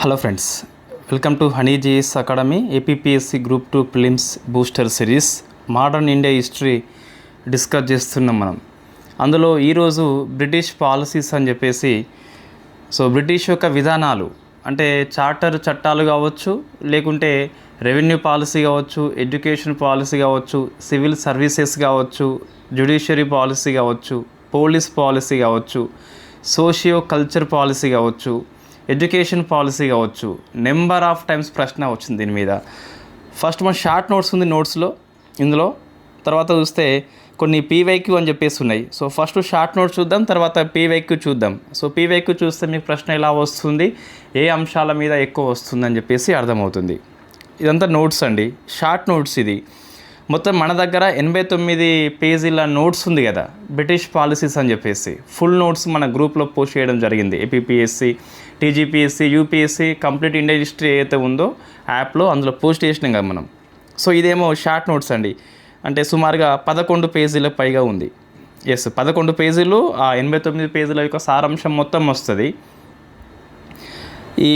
Hello friends, welcome to honey GS academy APPSC group 2 prelims booster series modern India history discuss చేస్తున్నాం మనం. అందులో ఈరోజు British policies అని చెప్పేసి, బ్రిటిష్ యొక్క విధానాలు అంటే చార్టర్ చట్టాలు కావచ్చు, లేకుంటే రెవెన్యూ పాలసీ కావచ్చు, ఎడ్యుకేషన్ పాలసీ కావచ్చు, సివిల్ సర్వీసెస్ కావచ్చు, జ్యుడిషియరీ పాలసీ కావచ్చు, పోలీస్ పాలసీ కావచ్చు, సోషియో కల్చర్ పాలసీ కావచ్చు, ఎడ్యుకేషన్ పాలసీ కావచ్చు. నెంబర్ ఆఫ్ టైమ్స్ ప్రశ్న వచ్చింది దీని మీద. ఫస్ట్ మన షార్ట్ నోట్స్ ఉంది ఇందులో. తర్వాత చూస్తే కొన్ని పీవైక్యూ అని చెప్పేసి ఉన్నాయి. ఫస్ట్ షార్ట్ నోట్స్ చూద్దాం, తర్వాత పీవైక్యూ చూద్దాం. పీవైక్యూ చూస్తే మీకు ప్రశ్న ఎలా వస్తుంది, ఏ అంశాల మీద ఎక్కువ వస్తుందని చెప్పేసి అర్థమవుతుంది. ఇదంతా నోట్స్ అండి, షార్ట్ నోట్స్. ఇది మొత్తం మన దగ్గర 89 పేజీల నోట్స్ ఉంది కదా, బ్రిటిష్ పాలసీస్ అని చెప్పేసి. ఫుల్ నోట్స్ మన గ్రూప్లో పోస్ట్ చేయడం జరిగింది. APPSC, TGPSC, UPSC complete India history ఏదైతే ఉందో యాప్లో అందులో పోస్ట్ చేసినాం కదా మనం. ఇదేమో షార్ట్ నోట్స్ అండి, అంటే సుమారుగా 11 పేజీలకు పైగా ఉంది. 11 పేజీలు, ఆ 89 పేజీల యొక్క సారాంశం మొత్తం వస్తుంది. ఈ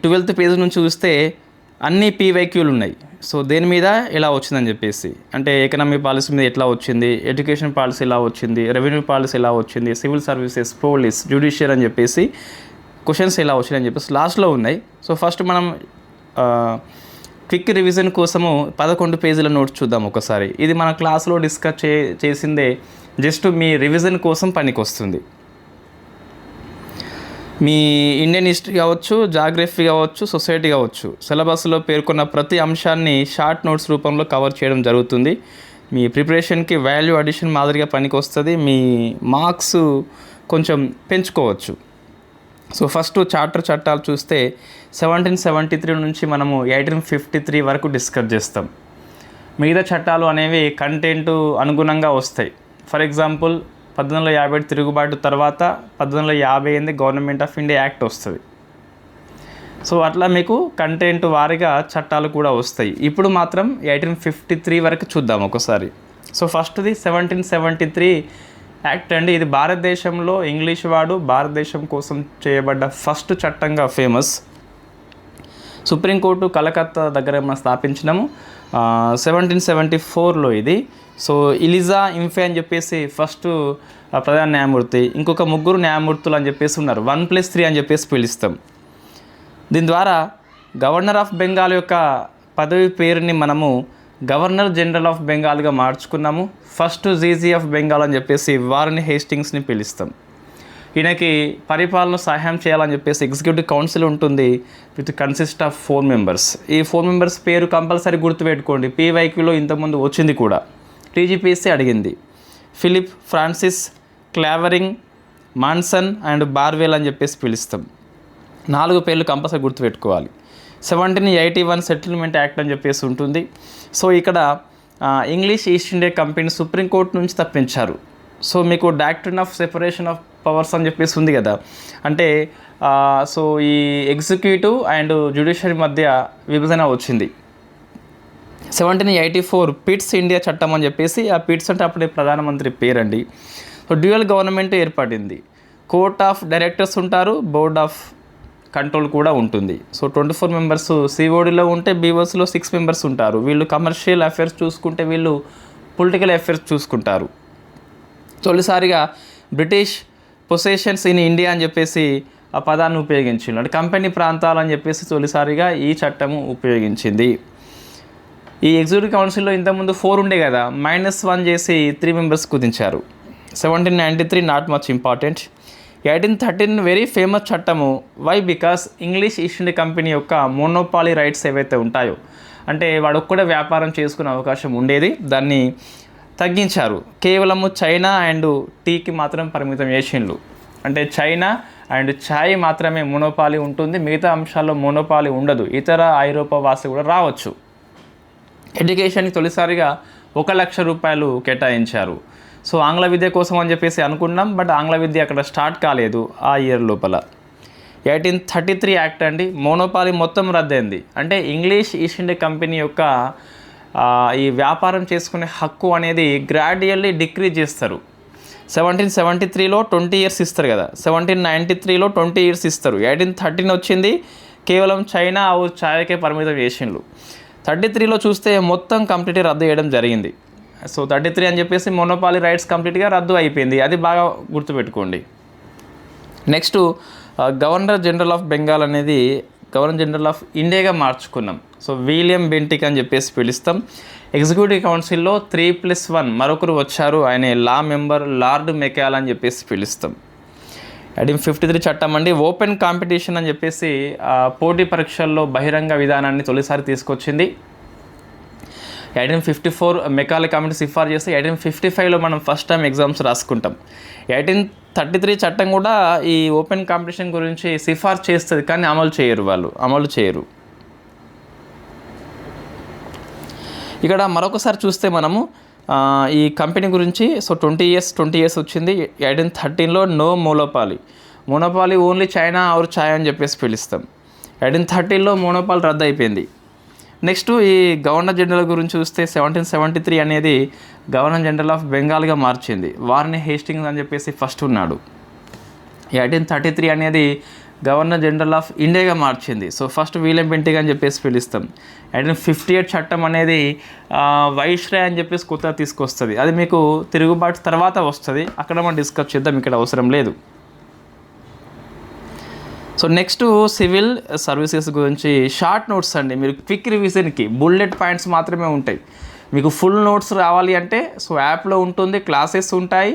12th పేజీ నుంచి చూస్తే అన్ని పీవైక్యూలు ఉన్నాయి. దేని మీద ఎలా వచ్చిందని చెప్పేసి, అంటే ఎకనామిక్ పాలసీ మీద ఎట్లా వచ్చింది, ఎడ్యుకేషన్ పాలసీ ఎలా వచ్చింది, రెవెన్యూ పాలసీ ఎలా వచ్చింది, సివిల్ సర్వీసెస్, పోలీస్, జ్యుడిషియరీ అని చెప్పేసి క్వశ్చన్స్ ఎలా వచ్చినాయని చెప్పేసి లాస్ట్లో ఉన్నాయి. ఫస్ట్ మనం క్విక్ రివిజన్ కోసము 11 పేజీల నోట్స్ చూద్దాం ఒకసారి. ఇది మన క్లాస్లో డిస్కస్ చేసిందే, జస్ట్ మీ రివిజన్ కోసం పనికి వస్తుంది. మీ ఇండియన్ హిస్టరీ కావచ్చు, జాగ్రఫీ కావచ్చు, సొసైటీ కావచ్చు, సిలబస్లో పేర్కొన్న ప్రతి అంశాన్ని షార్ట్ నోట్స్ రూపంలో కవర్ చేయడం జరుగుతుంది. మీ ప్రిపరేషన్కి వాల్యూ అడిషన్ మాదిరిగా పనికి వస్తుంది. మీ మార్క్స్ కొంచెం పెంచుకోవచ్చు. ఫస్ట్ చార్టర్ చట్టాలు చూస్తే 1773 నుంచి మనము 1853 వరకు డిస్కస్ చేస్తాం. మిగతా చట్టాలు అనేవి కంటెంట్ అనుగుణంగా వస్తాయి. ఫర్ ఎగ్జాంపుల్ 1850 తిరుగుబాటు తర్వాత 1858 గవర్నమెంట్ ఆఫ్ ఇండియా యాక్ట్ వస్తుంది. అట్లా మీకు కంటెంట్ వారీగా చట్టాలు కూడా వస్తాయి. ఇప్పుడు మాత్రం 1853 వరకు చూద్దాం ఒకసారి. ఫస్ట్ది 1773 యాక్ట్ అండి. ఇది భారతదేశంలో ఇంగ్లీష్ వాడు భారతదేశం కోసం చేయబడ్డ ఫస్ట్ చట్టంగా ఫేమస్. సుప్రీంకోర్టు కలకత్తా దగ్గర మనం స్థాపించినాము 1774లో ఇది. ఇలిజా ఇంఫే అని చెప్పేసి ఫస్ట్ ప్రధాన న్యాయమూర్తి, ఇంకొక 3 న్యాయమూర్తులు అని చెప్పేసి ఉన్నారు. 1+3 అని చెప్పేసి పిలుస్తాం. దీని ద్వారా గవర్నర్ ఆఫ్ బెంగాల్ యొక్క పదవి పేరుని మనము గవర్నర్ జనరల్ ఆఫ్ బెంగాల్గా మార్చుకున్నాము. ఫస్ట్ జీజీ ఆఫ్ బెంగాల్ అని చెప్పేసి వారిని హేస్టింగ్స్ని పిలుస్తాం. ఈయనకి పరిపాలన సహాయం చేయాలని చెప్పేసి ఎగ్జిక్యూటివ్ కౌన్సిల్ ఉంటుంది, విత్ కన్సిస్ట్ ఆఫ్ 4 మెంబర్స్. ఈ 4 మెంబర్స్ పేరు కంపల్సరీ గుర్తుపెట్టుకోండి. పీవైక్యూలో ఇంతకుముందు వచ్చింది కూడా, టీజీపీఎస్సీ అడిగింది. Philip, Francis, Clavering, Monson and Barwell అని చెప్పేసి పిలుస్తాం. 4 పేర్లు కంపల్సరీ గుర్తుపెట్టుకోవాలి. 1781 సెటిల్మెంట్ యాక్ట్ అని చెప్పేసి ఉంటుంది. ఇక్కడ English East India company supreme court నుంచి తప్పించారు. మీకు doctrine of separation of powers అని చెప్పేసి ఉంది కదా, అంటే ఈ ఎగ్జిక్యూటివ్ అండ్ జ్యుడిషియరీ మధ్య విభజన వచ్చింది. 1784 పిట్స్ ఇండియా చట్టం అని చెప్పేసి, ఆ పిట్స్ అంటే అప్పుడే ప్రధానమంత్రి పేరండి. డ్యూయల్ గవర్నమెంట్ ఏర్పడింది. కోర్ట్ ఆఫ్ డైరెక్టర్స్ ఉంటారు, బోర్డ్ ఆఫ్ కంట్రోల్ కూడా ఉంటుంది. 24 మెంబర్స్ సిఓడిలో ఉంటే బీఓస్లో 6 మెంబర్స్ ఉంటారు. వీళ్ళు కమర్షియల్ అఫైర్స్ చూసుకుంటే, వీళ్ళు పొలిటికల్ అఫైర్స్ చూసుకుంటారు. తొలిసారిగా బ్రిటిష్ పొసెషన్స్ ఇన్ ఇండియా అని చెప్పేసి ఆ పదాన్ని ఉపయోగించింది, అంటే కంపెనీ ప్రాంతాలు అని చెప్పేసి తొలిసారిగా ఈ చట్టము ఉపయోగించింది. ఈ ఎగ్జిక్యూటివ్ కౌన్సిల్లో ఇంతకుముందు 4 ఉండే కదా, -1 చేసి 3 మెంబర్స్ కుదించారు. 1793 not much important. 1813 very famous చట్టము. Why? Because English East India company యొక్క మోనోపాలీ రైట్స్ ఏవైతే ఉంటాయో, అంటే వాడు ఒక్కడే వ్యాపారం చేసుకునే అవకాశం ఉండేది, దాన్ని తగ్గించారు. కేవలము చైనా అండ్ టీకి మాత్రం పరిమితం చేసిండ్రు. అంటే చైనా అండ్ ఛాయ్ మాత్రమే మోనోపాలీ ఉంటుంది, మిగతా అంశాల్లో మోనోపాలీ ఉండదు. ఇతర ఐరోపా వాసి కూడా రావచ్చు. ఎడ్యుకేషన్కి తొలిసారిగా 1,00,000 రూపాయలు కేటాయించారు. ఆంగ్ల విద్య కోసం అని చెప్పేసి అనుకున్నాం, బట్ ఆంగ్ల విద్య అక్కడ స్టార్ట్ కాలేదు ఆ ఇయర్ లోపల. 1833 యాక్ట్ అండి. మోనోపాలీ మొత్తం రద్దయింది. అంటే ఇంగ్లీష్ ఈస్ట్ ఇండియా కంపెనీ యొక్క ఈ వ్యాపారం చేసుకునే హక్కు అనేది గ్రాడ్యువల్లీ డిక్రీజ్ చేస్తారు. 1773లో 20 ఇయర్స్ ఇస్తారు కదా, 1793లో 20 ఇయర్స్ ఇస్తారు. 1813 వచ్చింది, కేవలం చైనా ఔర్ ఛాయ్కే పరిమితం చేసిండ్రు. 33లో చూస్తే మొత్తం కంప్లీట్గా రద్దు చేయడం జరిగింది. సో 33 అని చెప్పేసి మోనోపాలీ రైట్స్ కంప్లీట్గా రద్దు అయిపోయింది. అది బాగా గుర్తుపెట్టుకోండి. Next governor general of Bengal అనేది గవర్నర్ జనరల్ ఆఫ్ ఇండియాగా మార్చుకున్నాం. సో విలియం బెంటిక్ అని చెప్పేసి పిలుస్తాం. ఎగ్జిక్యూటివ్ కౌన్సిల్లో 3+1 మరొకరు వచ్చారు, ఆయన లా మెంబర్ లార్డ్ మెకాల్ అని చెప్పేసి పిలుస్తాం. 1853 చట్టం అండి ఓపెన్ కాంపిటీషన్ అని చెప్పేసి పోటీ పరీక్షల్లో బహిరంగ విధానాన్ని తొలిసారి తీసుకొచ్చింది. 1854 మెకాలే కమిటీ సిఫార్సు చేస్తే 1855లో మనం ఫస్ట్ టైం ఎగ్జామ్స్ రాసుకుంటాం. 1833 చట్టం కూడా ఈ ఓపెన్ కాంపిటీషన్ గురించి సిఫార్సు చేస్తుంది, కానీ అమలు చేయరు. ఇక్కడ మరొకసారి చూస్తే మనము ఈ కంపెనీ గురించి సో 20 years వచ్చింది. 1813లో నో మోనోపాలీ ఓన్లీ చైనా ఔర్ ఛాయ్ అని చెప్పేసి పిలుస్తాం. 1813లో మోనోపాలీ రద్దు అయిపోయింది. నెక్స్ట్ ఈ గవర్నర్ జనరల్ గురించి చూస్తే 1773 అనేది గవర్నర్ జనరల్ ఆఫ్ బెంగాల్గా మార్చింది. వార్ని హేస్టింగ్స్ అని చెప్పేసి ఫస్ట్ ఉన్నాడు. 1833 అనేది గవర్నర్ జనరల్ ఆఫ్ ఇండియాగా మార్చింది. సో ఫస్ట్ విలియం బెంటిక్ అని చెప్పేసి పిలుస్తాం. 1858 చట్టం అనేది వైస్రాయ్ అని చెప్పేసి కొత్తగా తీసుకొస్తుంది. అది మీకు తిరుగుబాటు తర్వాత వస్తుంది, అక్కడ మనం డిస్కస్ చేద్దాం, ఇక్కడ అవసరం లేదు. సో నెక్స్ట్ సివిల్ సర్వీసెస్ గురించి షార్ట్ నోట్స్ అండి. మీరు క్విక్ రివిజన్కి బుల్లెట్ పాయింట్స్ మాత్రమే ఉంటాయి. మీకు ఫుల్ నోట్స్ రావాలి అంటే సో యాప్లో ఉంటుంది, క్లాసెస్ ఉంటాయి,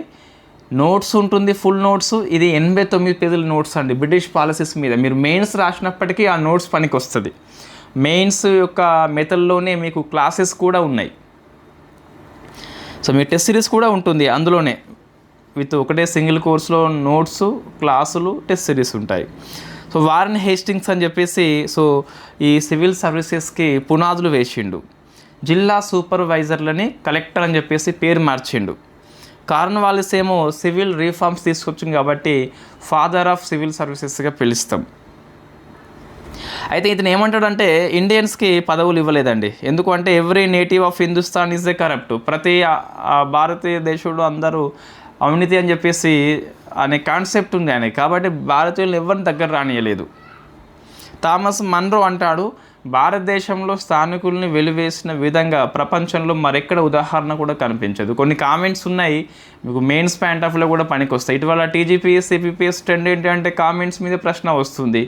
నోట్స్ ఉంటుంది, ఫుల్ నోట్స్. ఇది 89 పేజీల నోట్స్ అండి బ్రిటిష్ పాలసీస్ మీద. మీరు మెయిన్స్ రాసినప్పటికీ ఆ నోట్స్ పనికి వస్తుంది. మెయిన్స్ యొక్క మెథడ్లోనే మీకు క్లాసెస్ కూడా ఉన్నాయి. సో మీ టెస్ట్ సిరీస్ కూడా ఉంటుంది అందులోనే, విత్ ఒకటే సింగిల్ కోర్స్లో నోట్స్, క్లాసులు, టెస్ట్ సిరీస్ ఉంటాయి. సో వారన్ హేస్టింగ్స్ అని చెప్పేసి సో ఈ సివిల్ సర్వీసెస్కి పునాదులు వేసిండు. జిల్లా సూపర్వైజర్లని కలెక్టర్ అని చెప్పేసి పేరు మార్చిండు. కార్న్వాలిస్ ఏమో సివిల్ రిఫార్మ్స్ తీసుకొచ్చింది కాబట్టి ఫాదర్ ఆఫ్ సివిల్ సర్వీసెస్గా పిలుస్తాం. అయితే ఇతను ఏమంటాడంటే ఇండియన్స్కి పదవులు ఇవ్వలేదండి. ఎందుకంటే every native of Hindustan is a corrupt. ప్రతి భారతీయ దేశంలో అందరూ అవినీతి అని చెప్పేసి అనే కాన్సెప్ట్ ఉంది ఆయన, కాబట్టి భారతీయులను ఎవరిని దగ్గర రానియలేదు. థామస్ మన్రో అంటాడు, భారతదేశంలో స్థానికుల్ని వెలివేసిన విధంగా ప్రపంచంలో మరెక్కడ ఉదాహరణ కూడా కనిపించదు. కొన్ని కామెంట్స్ ఉన్నాయి మీకు మెయిన్స్ పాయింట్ ఆఫ్ వ్యూలో కూడా పనికి వస్తాయి. ఇటీవల టీజీపీఎస్ సిపిపిఎస్ ట్రెండ్ ఏంటంటే కామెంట్స్ మీద ప్రశ్న వస్తుంది.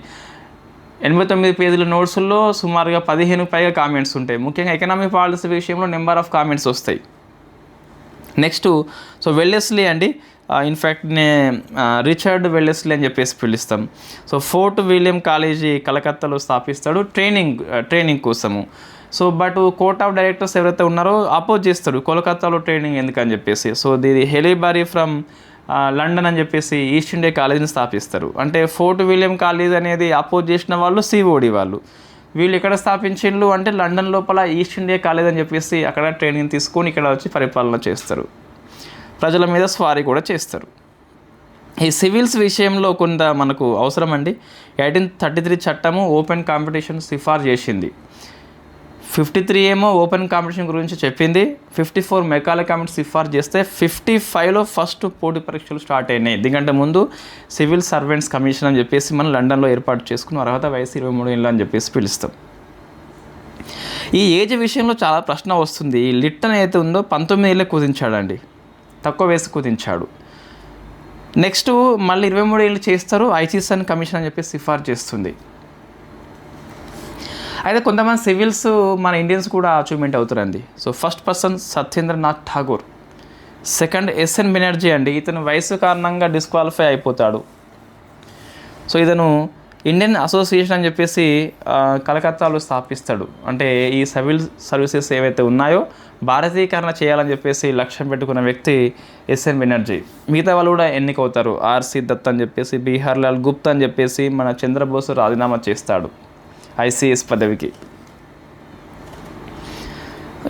89 పేజీల నోట్స్లో సుమారుగా 15 పైగా కామెంట్స్ ఉంటాయి. ముఖ్యంగా ఎకనామిక్ పాలసీ విషయంలో నెంబర్ ఆఫ్ కామెంట్స్ వస్తాయి. నెక్స్ట్ సో వెల్లెస్లీ అండి, ఇన్ఫ్యాక్ట్ రిచర్డ్ వెల్లెస్లీ అని చెప్పేసి పిలుస్తాం. సో ఫోర్ట్ విలియం కాలేజీ కలకత్తాలో స్థాపిస్తాడు ట్రైనింగ్ కోసము. So but court of directors ఎవరైతే ఉన్నారో అపోజ్ చేస్తాడు, కోల్కతాలో ట్రైనింగ్ ఎందుకని చెప్పేసి. సో దీని హెలీబారీ ఫ్రమ్ లండన్ అని చెప్పేసి ఈస్ట్ ఇండియా కాలేజీని స్థాపిస్తారు. అంటే ఫోర్ట్ విలియం కాలేజ్ అనేది అపోజ్ చేసిన వాళ్ళు సిఓడి వాళ్ళు. వీళ్ళు ఎక్కడ స్థాపించిండ్రు అంటే లండన్ లోపల ఈస్ట్ ఇండియా కాలేజ్ అని చెప్పేసి అక్కడ ట్రైనింగ్ తీసుకొని ఇక్కడ వచ్చి పరిపాలన చేస్తారు, ప్రజల మీద స్వారీ కూడా చేస్తారు. ఈ సివిల్స్ విషయంలో కొంత మనకు అవసరం అండి. 1833 చట్టము ఓపెన్ కాంపిటీషన్ సిఫార్సు చేసింది. 53 ఏమో ఓపెన్ కాంపిటీషన్ గురించి చెప్పింది. 54 మెకాలే కమిటీ సిఫార్సు చేస్తే 55లో ఫస్ట్ పోటీ పరీక్షలు స్టార్ట్ అయినాయి. దీనికంటే ముందు సివిల్ సర్వెంట్స్ కమిషన్ అని చెప్పేసి మనం లండన్లో ఏర్పాటు చేసుకుని అర్హత వయసు 23 ఏళ్ళు అని చెప్పేసి పిలుస్తాం. ఈ ఏజ్ విషయంలో చాలా ప్రశ్న వస్తుంది. ఈ లిట్టన్ అయితే ఉందో 19 ఏళ్ళే కుదించాడండి, తక్కువ వయసు కుదించాడు. నెక్స్ట్ మళ్ళీ 23 ఏళ్ళు చేస్తారు. ఐచిసన్ కమిషన్ అని చెప్పేసి సిఫార్సు చేస్తుంది. అయితే కొంతమంది సివిల్స్ మన ఇండియన్స్ కూడా అచీవ్మెంట్ అవుతారండి. So first person Satyendranath Tagore, second S N Banerjee అండి. ఇతను వయసు కారణంగా డిస్క్వాలిఫై అయిపోతాడు. సో ఇతను ఇండియన్ అసోసియేషన్ అని చెప్పేసి కలకత్తాలో స్థాపిస్తాడు. అంటే ఈ సివిల్ సర్వీసెస్ ఏవైతే ఉన్నాయో భారతీకరణ చేయాలని చెప్పేసి లక్ష్యం పెట్టుకున్న వ్యక్తి ఎస్ఎన్ బెనర్జీ. మిగతా వాళ్ళు కూడా ఎన్నికవుతారు. ఆర్సి దత్ అని చెప్పేసి, బీహార్ లాల్ గుప్తా అని చెప్పేసి, మన చంద్రబోస్ రాజీనామా చేస్తాడు ఐసీఎస్ పదవికి.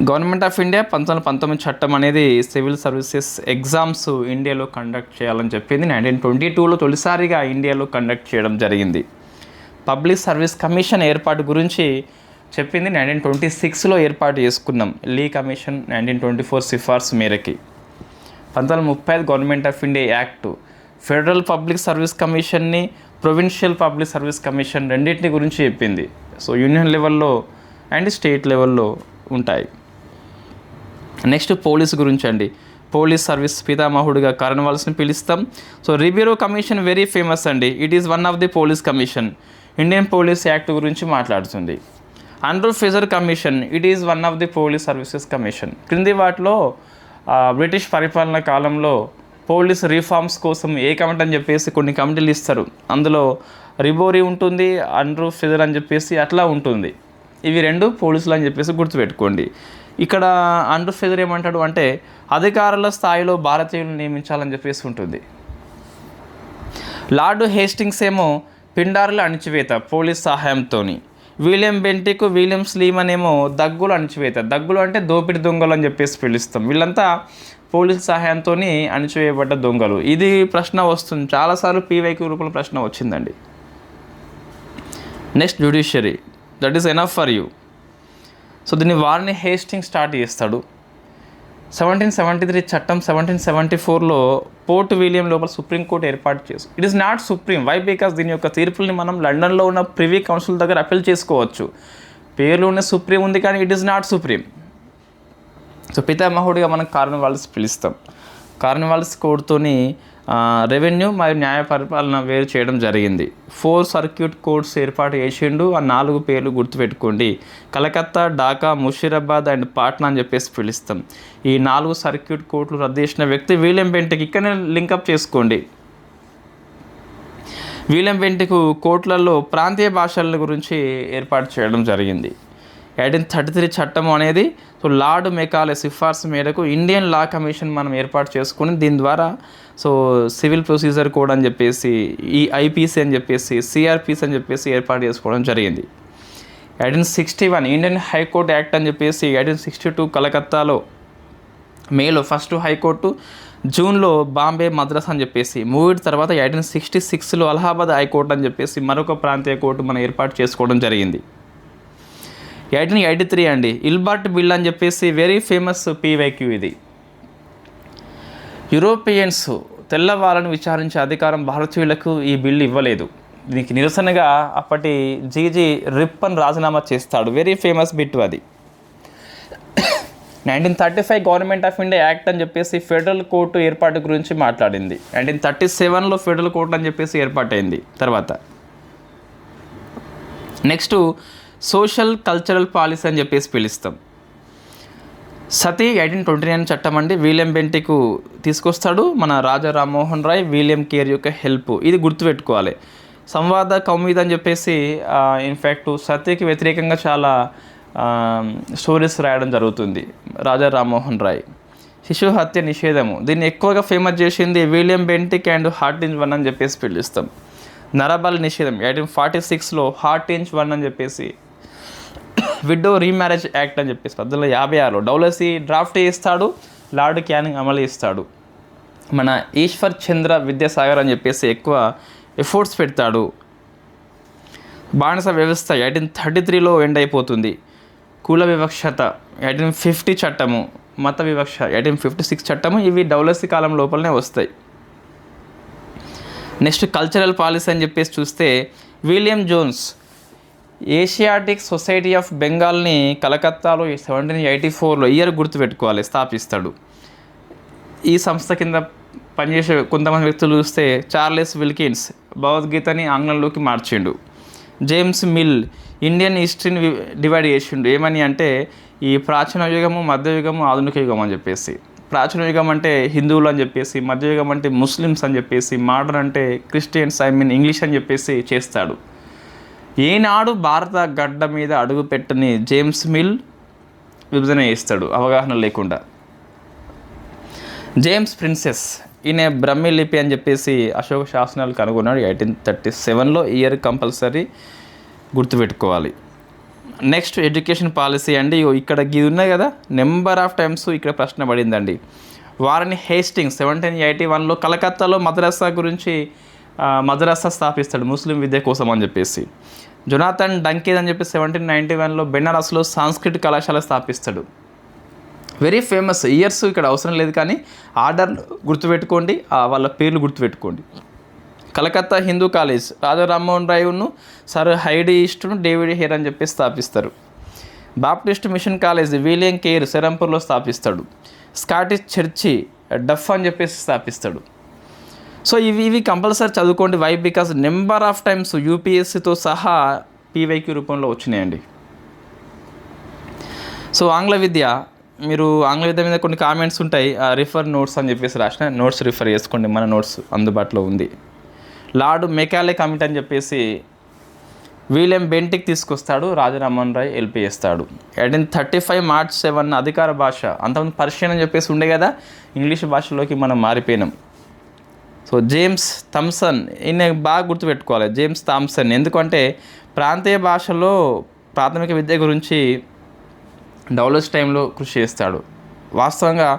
గవర్నమెంట్ ఆఫ్ ఇండియా 1919 చట్టం అనేది సివిల్ సర్వీసెస్ ఎగ్జామ్స్ ఇండియాలో కండక్ట్ చేయాలని చెప్పింది. 1922లో తొలిసారిగా ఇండియాలో కండక్ట్ చేయడం జరిగింది. పబ్లిక్ సర్వీస్ కమిషన్ ఏర్పాటు గురించి చెప్పింది 1926లో ఏర్పాటు చేసుకున్నాం. లీ కమిషన్ 1924 సిఫార్సు మేరకి. 1935 government of India act federal public service కమిషన్ని, ప్రొవిన్షియల్ పబ్లిక్ సర్వీస్ కమిషన్ రెండింటిని గురించి చెప్పింది. సో యూనియన్ లెవెల్లో అండ్ స్టేట్ లెవెల్లో ఉంటాయి. నెక్స్ట్ పోలీస్ గురించి అండి. పోలీస్ సర్వీస్ పితామహుడిగా కార్న్వాలిస్ని పిలుస్తాం. సో రిబ్యూరో కమిషన్ వెరీ ఫేమస్ అండి. It is one of the police commission. Indian police act గురించి మాట్లాడుతుంది. Andrew Fraser commission, it is one of the police services commission. క్రింది వాటిలో బ్రిటిష్ పరిపాలన కాలంలో పోలీస్ రిఫార్మ్స్ కోసం ఏ కమిటీ అని చెప్పేసి కొన్ని కమిటీలు ఇస్తారు. అందులో రిబోరీ ఉంటుంది, ఆండ్రూ ఫెజర్ అని చెప్పేసి అట్లా ఉంటుంది. ఇవి రెండు పోలీసులు అని చెప్పేసి గుర్తుపెట్టుకోండి. ఇక్కడ ఆండ్రూ ఫెజర్ ఏమంటాడు అంటే అధికారుల స్థాయిలో భారతీయులను నియమించాలని చెప్పేసి ఉంటుంది. లార్డ్ హేస్టింగ్స్ ఏమో పిండారుల అణిచివేత పోలీస్ సహాయంతో. విలియం బెంటిక్, విలియం స్లీమన్ ఏమో దగ్గులు అణిచివేత. దగ్గులు అంటే దోపిడి దొంగలు అని చెప్పేసి పిలుస్తాం. వీళ్ళంతా పోలీసు సహాయంతో అణిచివేయబడ్డ దొంగలు. ఇది ప్రశ్న వస్తుంది, చాలాసార్లు పీవైక్యూ రూపంలో ప్రశ్న వచ్చిందండి. Next judiciary, that is enough for you. So దీన్ని వారిని హేస్టింగ్ స్టార్ట్ చేస్తాడు. 1773 చట్టం 1774లో పోర్ట్ విలియం లోపల సుప్రీంకోర్టు ఏర్పాటు చేసు. It is not supreme. Why? Because దీని యొక్క తీర్పుల్ని మనం లండన్లో ఉన్న ప్రివీ కౌన్సిల్ దగ్గర అప్పీల్ చేసుకోవచ్చు. పేరులోనే సుప్రీం ఉంది కానీ it is not supreme. So పితామహుడిగా మనం కార్న్వాలిస్ పిలుస్తాం. కార్న్వాలిస్ కోడ్తోని రెవెన్యూ మరియు న్యాయ పరిపాలన వేరు చేయడం జరిగింది. 4 సర్క్యూట్ కోర్ట్స్ ఏర్పాటు చేసిండు. ఆ 4 పేర్లు గుర్తుపెట్టుకోండి. కలకత్తా, ఢాకా, ముషీరాబాద్ అండ్ పాట్నా అని చెప్పేసి పిలుస్తాం. ఈ 4 సర్క్యూట్ కోర్టులు రద్దు చేసిన వ్యక్తి విలియం బెంటిక్. ఇక్కడనే లింకప్ చేసుకోండి. విలియం బెంటిక్ కోర్టులలో ప్రాంతీయ భాషల గురించి ఏర్పాటు చేయడం జరిగింది. 1833 చట్టం అనేది సో లార్డ్ మెకాలే సిఫార్సు మేరకు ఇండియన్ లా కమిషన్ మనం ఏర్పాటు చేసుకుని దీని ద్వారా సో సివిల్ ప్రొసీజర్ కోడ్ అని చెప్పేసి, ఈ ఐపీసీ అని చెప్పేసి, సిఆర్పీసీ అని చెప్పేసి ఏర్పాటు చేసుకోవడం జరిగింది. 1861 ఇండియన్ హైకోర్టు యాక్ట్ అని చెప్పేసి 1862 కలకత్తాలో, మేలో ఫస్ట్ హైకోర్టు, జూన్లో బాంబే మద్రాస్ అని చెప్పేసి, మూవీ తర్వాత 1866లో అలహాబాద్ హైకోర్టు అని చెప్పేసి మరొక ప్రాంతీయ కోర్టు మనం ఏర్పాటు చేసుకోవడం జరిగింది. 1883 అండి ఇల్బర్ట్ బిల్ అని చెప్పేసి వెరీ ఫేమస్ పీవైక్యూ. ఇది యూరోపియన్స్ తెల్లవాళ్ళను విచారించే అధికారం భారతీయులకు ఈ బిల్లు ఇవ్వలేదు. దీనికి నిరసనగా అప్పటి జీజీ రిప్పన్ రాజీనామా చేస్తాడు. వెరీ ఫేమస్ బిట్ అది. 1935 గవర్నమెంట్ ఆఫ్ ఇండియా యాక్ట్ అని చెప్పేసి ఫెడరల్ కోర్టు ఏర్పాటు గురించి మాట్లాడింది. 1937లో ఫెడరల్ కోర్టు అని చెప్పేసి ఏర్పాటైంది. తర్వాత నెక్స్ట్ సోషల్ కల్చరల్ పాలసీ అని చెప్పేసి పిలుస్తాం. సతీ 1829 చట్టం అండి. విలియం బెంటిక్ తీసుకొస్తాడు. మన రాజా రామ్మోహన్ రాయ్ విలియం కేర్ యొక్క హెల్ప్. ఇది గుర్తుపెట్టుకోవాలి. సంవాద కౌముది అని చెప్పేసి ఇన్ఫ్యాక్ట్ సతీకి వ్యతిరేకంగా చాలా స్టోరీస్ రాయడం జరుగుతుంది రాజా రామ్మోహన్ రాయ్. శిశు హత్య నిషేధము, దీన్ని ఎక్కువగా ఫేమస్ చేసింది విలియం బెంటిక్ అండ్ హార్టింజ్ 1 అని చెప్పేసి పిలుస్తాం. నరబలి నిషేధం 1846లో హార్టింజ్ 1 అని చెప్పేసి. విడో రీమ్యారేజ్ యాక్ట్ అని చెప్పేసి 1856లో డౌలసీ డ్రాఫ్ట్ చేస్తాడు. లార్డ్ క్యానింగ్ అమలు చేస్తాడు. మన ఈశ్వర్ చంద్ర విద్యాసాగర్ అని చెప్పేసి ఎక్కువ ఎఫర్ట్స్ పెడతాడు. బానిస వ్యవస్థ 1833లో ఎండ్ అయిపోతుంది. కుల వివక్షత 1850 చట్టము, మత వివక్ష 1856 చట్టము. ఇవి డౌలసీ కాలం లోపలనే వస్తాయి. నెక్స్ట్ కల్చరల్ పాలసీ అని చెప్పేసి చూస్తే William Jones Asiatic society of బెంగాల్ని కలకత్తాలో 1784లో ఇయర్ గుర్తుపెట్టుకోవాలి స్థాపిస్తాడు. ఈ సంస్థ కింద పనిచేసే కొంతమంది వ్యక్తులు చూస్తే చార్లెస్ విల్కిన్స్ భగవద్గీతని ఆంగ్లంలోకి మార్చిండు. జేమ్స్ మిల్ ఇండియన్ హిస్టరీని డివైడ్ చేసిండు. ఏమని అంటే ఈ ప్రాచీన యుగము, మధ్యయుగము, ఆధునిక యుగం అని చెప్పేసి. ప్రాచీన యుగం అంటే హిందువులు అని చెప్పేసి, మధ్యయుగం అంటే ముస్లిమ్స్ అని చెప్పేసి, మోడర్న్ అంటే క్రిస్టియన్స్ ఇంగ్లీష్ అని చెప్పేసి చేస్తాడు. ఏనాడు భారత గడ్డ మీద అడుగు పెట్టని జేమ్స్ మిల్ విభజన చేస్తాడు అవగాహన లేకుండా. జేమ్స్ ప్రిన్సెస్ ఈయన బ్రహ్మి లిపి అని చెప్పేసి అశోక శాసనాలు కనుగొన్నాడు 1837లో. ఇయర్ కంపల్సరీ గుర్తుపెట్టుకోవాలి. నెక్స్ట్ ఎడ్యుకేషన్ పాలసీ అండి. ఇక్కడ ఇది ఉన్నాయి కదా, నెంబర్ ఆఫ్ టైమ్స్ ఇక్కడ ప్రశ్న పడిందండి. వారిని హేస్టింగ్స్ 1781లో కలకత్తాలో మద్రాసా గురించి మద్రాసా స్థాపిస్తాడు ముస్లిం విద్య కోసం అని చెప్పేసి. జొనాథన్ డంకేజ్ అని చెప్పి 1791లో బెనారస్లో సాంస్క్రిట్ కళాశాల స్థాపిస్తాడు. Very famous. ఇయర్స్ ఇక్కడ అవసరం లేదు, కానీ ఆర్డర్ గుర్తుపెట్టుకోండి, వాళ్ళ పేర్లు గుర్తుపెట్టుకోండి. కలకత్తా హిందూ కాలేజ్ రాజా రామ్మోహన్ రాయ్ను, సర్ హైడీ ఈస్ట్ను, డేవిడ్ హేర్ అని చెప్పి స్థాపిస్తారు. Baptist mission college William Carey సెరంపూర్లో స్థాపిస్తాడు. స్కాటిష్ చర్చి డఫ్ అని చెప్పేసి స్థాపిస్తాడు. సో ఇవి కంపల్సరీ చదువుకోండి. Why? Because number of times యూపీఎస్సీతో సహా పీవైక్యూ రూపంలో వచ్చినాయండి. సో ఆంగ్ల విద్య, మీరు ఆంగ్ల విద్య మీద కొన్ని కామెంట్స్ ఉంటాయి, రిఫర్ నోట్స్ అని చెప్పేసి రాసిన నోట్స్ రిఫర్ చేసుకోండి, మన నోట్స్ అందుబాటులో ఉంది. లార్డ్ మెకాలే కమిటీ అని చెప్పేసి విలియం బెంటిక్ తీసుకొస్తాడు, రాజా రామ్మోహన్ రాయ్ ఎల్పి చేస్తాడు. 1835 March 7 అధికార భాష. అంతకుముందు పర్షియన్ అని చెప్పేసి ఉండే కదా, ఇంగ్లీష్ భాషలోకి మనం మారిపోయినాం. సో జేమ్స్ థామ్సన్, ఈయన బాగా గుర్తుపెట్టుకోవాలి, జేమ్స్ థామ్సన్. ఎందుకంటే ప్రాంతీయ భాషలో ప్రాథమిక విద్య గురించి డౌలర్స్ టైంలో కృషి చేస్తాడు. వాస్తవంగా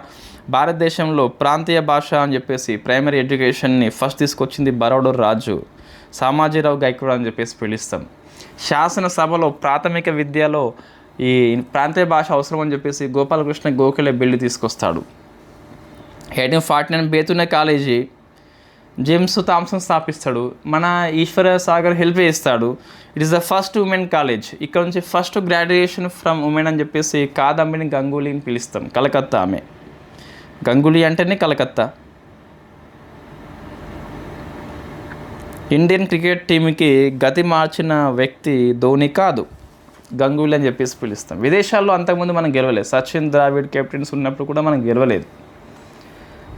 భారతదేశంలో ప్రాంతీయ భాష అని చెప్పేసి ప్రైమరీ ఎడ్యుకేషన్ని ఫస్ట్ తీసుకొచ్చింది బరోడర్ రాజు, సామాజీరావు గైక్వాడ్ అని చెప్పేసి పిలుస్తాం. శాసనసభలో ప్రాథమిక విద్యలో ఈ ప్రాంతీయ భాష అవసరం అని చెప్పేసి గోపాలకృష్ణ గోఖలే బిల్లు తీసుకొస్తాడు. 1849 బేతునే కాలేజీ జేమ్స్ థామ్సన్ స్థాపిస్తాడు. మన ఈశ్వర సాగర్ హెల్ప్ చేస్తాడు. It is the first women college. ఇక్కడ నుంచి ఫస్ట్ గ్రాడ్యుయేషన్ ఫ్రమ్ ఉమెన్ అని చెప్పేసి కాదంబిని గంగూలీని పిలుస్తాం. కలకత్తా ఆమె. గంగూలీ అంటేనే కలకత్తా. ఇండియన్ క్రికెట్ టీంకి గతి మార్చిన వ్యక్తి ధోని కాదు, గంగూలీ అని చెప్పేసి పిలుస్తాం. విదేశాల్లో అంతకుముందు మనం గెలవలేదు. సచిన్, ద్రావిడ్ కెప్టెన్స్ ఉన్నప్పుడు కూడా మనం గెలవలేదు.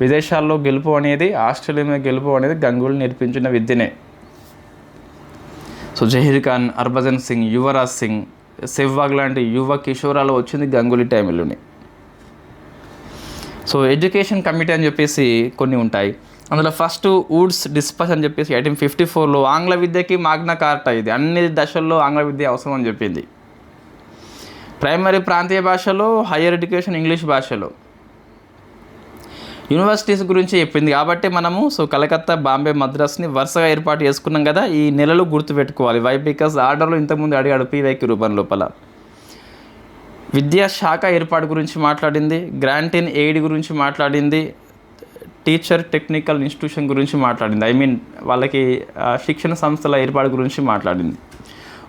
విదేశాల్లో గెలుపు అనేది, ఆస్ట్రేలియా మీద గెలుపు అనేది గంగూలీ నేర్పించిన విద్యనే. సో జహీర్ ఖాన్, హర్భజన్ సింగ్, యువరాజ్ సింగ్, సెహ్వాగ్ లాంటి యువ కిషోరాలు వచ్చింది గంగూలీ టైంలోనే. సో ఎడ్యుకేషన్ కమిటీ అని చెప్పేసి కొన్ని ఉంటాయి. అందులో ఫస్ట్ వుడ్స్ డిస్పస్ అని చెప్పేసి 1854లో ఆంగ్ల విద్యకి మాగ్నా కార్టా. ఇది అన్ని దశల్లో ఆంగ్ల విద్య అవసరం అని చెప్పింది. ప్రైమరీ ప్రాంతీయ భాషలో, హయ్యర్ ఎడ్యుకేషన్ ఇంగ్లీష్ భాషలో. యూనివర్సిటీస్ గురించి చెప్పింది కాబట్టి మనము కలకత్తా, బాంబే, మద్రాస్ని వరుసగా ఏర్పాటు చేసుకున్నాం కదా. ఈ నెలలు గుర్తుపెట్టుకోవాలి. వై? బికాస్ ఆర్డర్లో ఇంతకుముందు అడిగాడు పీవైక్యూ రూపం లోపల. విద్యాశాఖ ఏర్పాటు గురించి మాట్లాడింది, గ్రాంట్ ఇన్ ఎయిడ్ గురించి మాట్లాడింది, టీచర్ టెక్నికల్ ఇన్స్టిట్యూషన్ గురించి మాట్లాడింది. వాళ్ళకి శిక్షణ సంస్థల ఏర్పాటు గురించి మాట్లాడింది,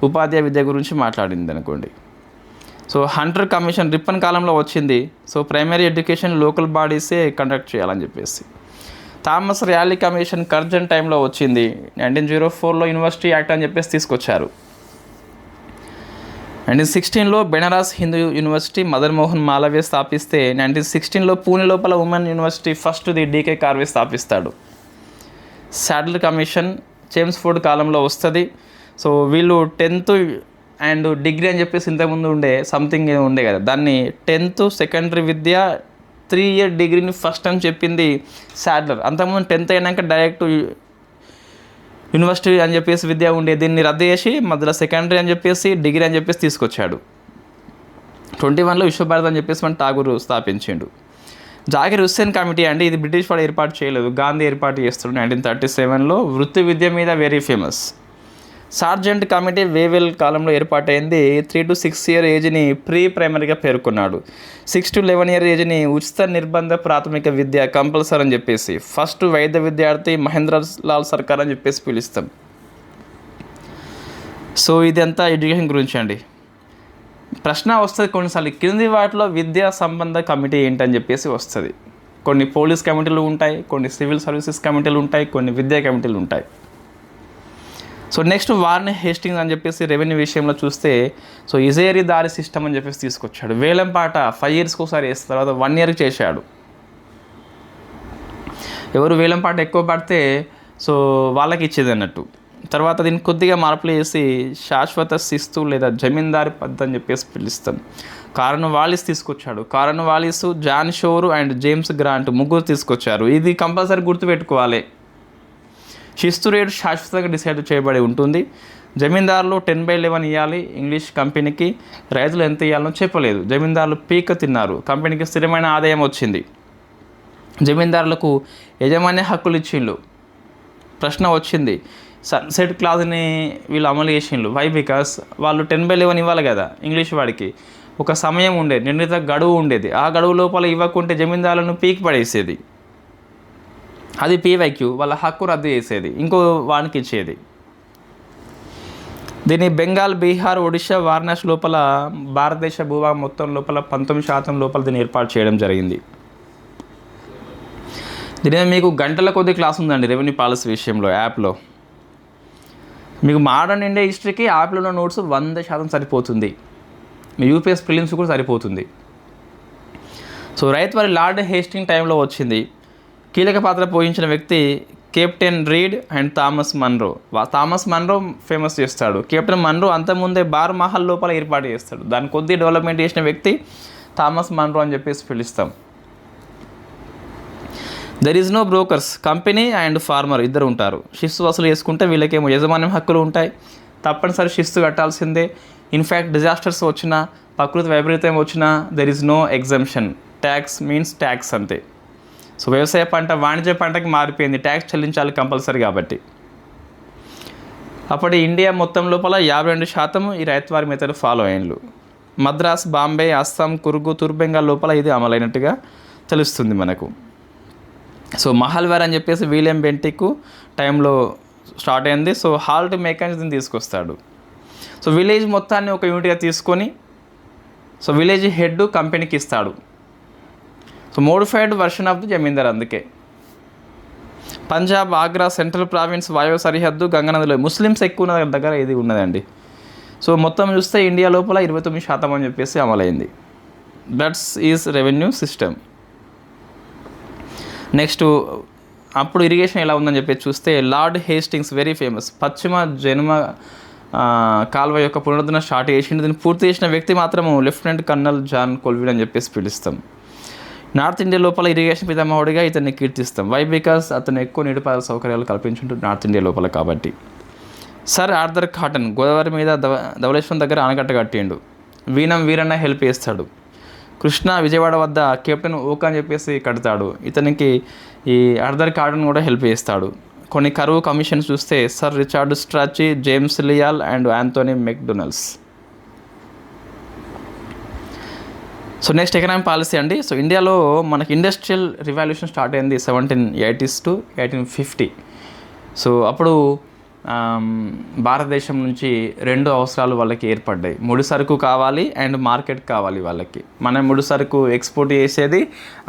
ఉపాధ్యాయ విద్య గురించి మాట్లాడింది అనుకోండి. సో హంటర్ కమిషన్ రిప్పన్ కాలంలో వచ్చింది. సో ప్రైమరీ ఎడ్యుకేషన్ లోకల్ బాడీసే కండక్ట్ చేయాలని చెప్పేసి. థామస్ ర్యాలీ కమిషన్ కర్జన్ టైంలో వచ్చింది. 1904లో యూనివర్సిటీ యాక్ట్ అని చెప్పేసి తీసుకొచ్చారు. 1916లో బెనారస్ హిందూ యూనివర్సిటీ మదన్ మోహన్ మాలవ్య స్థాపిస్తే 1916లో పూణే లోపల ఉమెన్ యూనివర్సిటీ ఫస్ట్ది డీకే కార్వే స్థాపిస్తాడు. శాడిల్ కమిషన్ జేమ్స్ ఫోర్డ్ కాలంలో వస్తుంది. సో వీళ్ళు 10th అండ్ డిగ్రీ అని చెప్పేసి ఇంతకుముందు ఉండే సంథింగ్ ఉండే కదా, దాన్ని 10th సెకండరీ విద్య 3 year డిగ్రీని ఫస్ట్ అని చెప్పింది శాడ్లర్. అంతకుముందు 10th అయినాక డైరెక్ట్ యూనివర్సిటీ అని చెప్పేసి విద్య ఉండే, దీన్ని రద్దు చేసి మధ్యలో సెకండరీ అని చెప్పేసి డిగ్రీ అని చెప్పేసి తీసుకొచ్చాడు. 21లో విశ్వభారతి అని చెప్పేసి మన ఠాగూర్ స్థాపించిండు. జాకిర్ హుస్సేన్ కమిటీ అండి, ఇది బ్రిటిష్ వాడు ఏర్పాటు చేయలేదు, గాంధీ ఏర్పాటు చేస్తాడు 1937లో. వృత్తి విద్య మీద very famous. Sergeant committee Wavell కాలంలో ఏర్పాటైంది. 3 to 6 year ఏజ్ని ప్రీ ప్రైమరీగా పేర్కొన్నాడు. 6 to 11 year ఏజ్ని ఉచిత నిర్బంధ ప్రాథమిక విద్య కంపల్సరీ అని చెప్పేసి. ఫస్ట్ వైద్య విద్యార్థి మహేంద్ర లాల్ సర్కార్ అని చెప్పేసి పిలుస్తాం. సో ఇదంతా ఎడ్యుకేషన్ గురించి అండి. ప్రశ్న వస్తుంది కొన్నిసార్లు, కింది వాటిలో విద్యా సంబంధ కమిటీ ఏంటని చెప్పేసి వస్తుంది. కొన్ని పోలీస్ కమిటీలు ఉంటాయి, కొన్ని సివిల్ సర్వీసెస్ కమిటీలు ఉంటాయి, కొన్ని విద్యా కమిటీలు ఉంటాయి. సో నెక్స్ట్ వార్న్ హేస్టింగ్స్ అని చెప్పేసి రెవెన్యూ విషయంలో చూస్తే, సో ఇజేరి దారి సిస్టమ్ అని చెప్పేసి తీసుకొచ్చాడు. వేలంపాట 5 yearsకి ఒకసారి వేసిన తర్వాత 1 yearకి చేశాడు. ఎవరు వేలంపాట ఎక్కువ పడితే సో వాళ్ళకి ఇచ్చేది అన్నట్టు. తర్వాత దీన్ని కొద్దిగా మార్పులు చేసి శాశ్వత శిస్తు లేదా జమీందారి పద్ధతి అని చెప్పేసి పిలుస్తాం. కార్న్వాలిస్ తీసుకొచ్చాడు. Cornwallis, John Shore and James Grant ముగ్గురు తీసుకొచ్చారు. ఇది కంపల్సరీ గుర్తుపెట్టుకోవాలి. శిస్తు రేటు శాశ్వతంగా డిసైడ్ చేయబడి ఉంటుంది. జమీందారులు 10/11 ఇవ్వాలి ఇంగ్లీష్ కంపెనీకి. రైతులు ఎంత ఇవ్వాలో చెప్పలేదు. జమీందారులు పీక తిన్నారు, కంపెనీకి స్థిరమైన ఆదాయం వచ్చింది. జమీందారులకు యజమాని హక్కులు ఇచ్చిండ్రు. ప్రశ్న వచ్చింది, సన్సెట్ క్లాజ్ని వీళ్ళు అమలు చేసిండ్రు. వై? బికాస్ వాళ్ళు 10/11 ఇవ్వాలి కదా ఇంగ్లీష్ వాడికి. ఒక సమయం ఉండేది, నిర్ణీత గడువు ఉండేది. ఆ గడువు లోపల ఇవ్వకుంటే జమీందారులను పీకి పడేసేది. అది పీవైక్యూ, వాళ్ళ హక్కు రద్దు చేసేది, ఇంకో వానికి ఇచ్చేది. దీన్ని బెంగాల్, బీహార్, ఒడిషా, వారణాసి లోపల భారతదేశ భూభాగం మొత్తం లోపల 19% లోపల దీన్ని ఏర్పాటు చేయడం జరిగింది. దీని మీద మీకు గంటల కొద్ది క్లాస్ ఉందండి రెవెన్యూ పాలసీ విషయంలో యాప్లో. మీకు మోడర్న్ ఇండియా హిస్టరీకి యాప్లో ఉన్న నోట్స్ 100% సరిపోతుంది. మీ యూపీఎస్ ప్రిలిమ్స్ కూడా సరిపోతుంది. సో రైత్వారి లార్డ్ హేస్టింగ్ టైంలో వచ్చింది. కీలక పాత్ర పోషించిన వ్యక్తి captain Read and Thomas Munro. Thomas Munro famous చేస్తాడు. కెప్టెన్ మన్రో అంతకుముందే బార్ మహల్ లోపల ఏర్పాటు చేస్తాడు. దాని కొద్ది డెవలప్మెంట్ చేసిన వ్యక్తి థామస్ మన్రో అని చెప్పేసి పిలుస్తాం. There is no brokers, company and farmer ఇద్దరు ఉంటారు. శిస్తు వసూలు చేసుకుంటే వీళ్ళకేమో యజమాన్యం హక్కులు ఉంటాయి, తప్పనిసరి శిస్తు కట్టాల్సిందే. ఇన్ఫ్యాక్ట్ డిజాస్టర్స్ వచ్చినా, ప్రకృతి వైపరీత్యం వచ్చినా there is no exemption. Tax means tax అంతే. సో వ్యవసాయ పంట వాణిజ్య పంటకి మారిపోయింది, ట్యాక్స్ చెల్లించాలి కంపల్సరీ కాబట్టి. అప్పటి ఇండియా మొత్తం లోపల 52% ఈ రైత్వారి మెథడ్ ఫాలో అయ్యిండ్రు. మద్రాస్, బాంబే, అస్సాం, కుర్గు, తూర్పు బెంగాల్ లోపల ఇది అమలైనట్టుగా తెలుస్తుంది మనకు. సో మహల్వార్ అని చెప్పేసి విలియం బెంటిక్ టైంలో స్టార్ట్ అయింది. సో హాల్ట్ మెకానిజం తీసుకొస్తాడు. సో విలేజ్ మొత్తాన్ని ఒక యూనిట్గా తీసుకొని సో విలేజ్ హెడ్ కంపెనీకి ఇస్తాడు. So modified version of the zamindar. అందుకే పంజాబ్, ఆగ్రా, సెంట్రల్ ప్రావిన్స్, వాయువ సరిహద్దు, గంగానదిలో ముస్లిమ్స్ ఎక్కువ ఉన్న దగ్గర ఇది ఉన్నదండి. సో మొత్తం చూస్తే ఇండియా లోపల 29% అని చెప్పేసి అమలైంది. That's is revenue system. Next అప్పుడు ఇరిగేషన్ ఎలా ఉందని చెప్పేసి చూస్తే లార్డ్ హేస్టింగ్స్ వెరీ ఫేమస్. పశ్చిమ జన్మ కాల్వ యొక్క పునరుద్ధరణ స్టార్ట్ చేసిండు. దీన్ని పూర్తి చేసిన వ్యక్తి మాత్రము లెఫ్టినెంట్ కర్నల్ జాన్ కొల్విన్ అని చెప్పేసి పిలుస్తాం. నార్త్ ఇండియా లోపల ఇరిగేషన్ పితామహుడిగా ఇతన్ని కీర్తిస్తాం. వై? బికాస్ అతను ఎక్కువ నీటిపారుదల సౌకర్యాలు కల్పించుంటూ నార్త్ ఇండియా లోపల కాబట్టి. సర్ ఆర్థర్ కాటన్ గోదావరి మీద ధవళేశ్వరం దగ్గర ఆనకట్ట కట్టిండు. వీరన్న హెల్ప్ చేస్తాడు. కృష్ణ విజయవాడ వద్ద కెప్టెన్ ఓక్ అని చెప్పేసి కడతాడు. ఇతనికి ఈ ఆర్థర్ కాటన్ కూడా హెల్ప్ చేస్తాడు. కొన్ని కరువు కమిషన్స్ చూస్తే sir Richard Strachey, James Lyall and Anthony Macdonalds. So next economic policy అండి. సో ఇండియాలో మనకి ఇండస్ట్రియల్ రివాల్యూషన్ స్టార్ట్ అయింది 1780s to 1850. సో అప్పుడు భారతదేశం నుంచి 2 అవసరాలు వాళ్ళకి ఏర్పడ్డాయి. ముడి సరుకు కావాలి అండ్ మార్కెట్ కావాలి వాళ్ళకి. మనం ముడి సరుకు ఎక్స్పోర్ట్ చేసేది,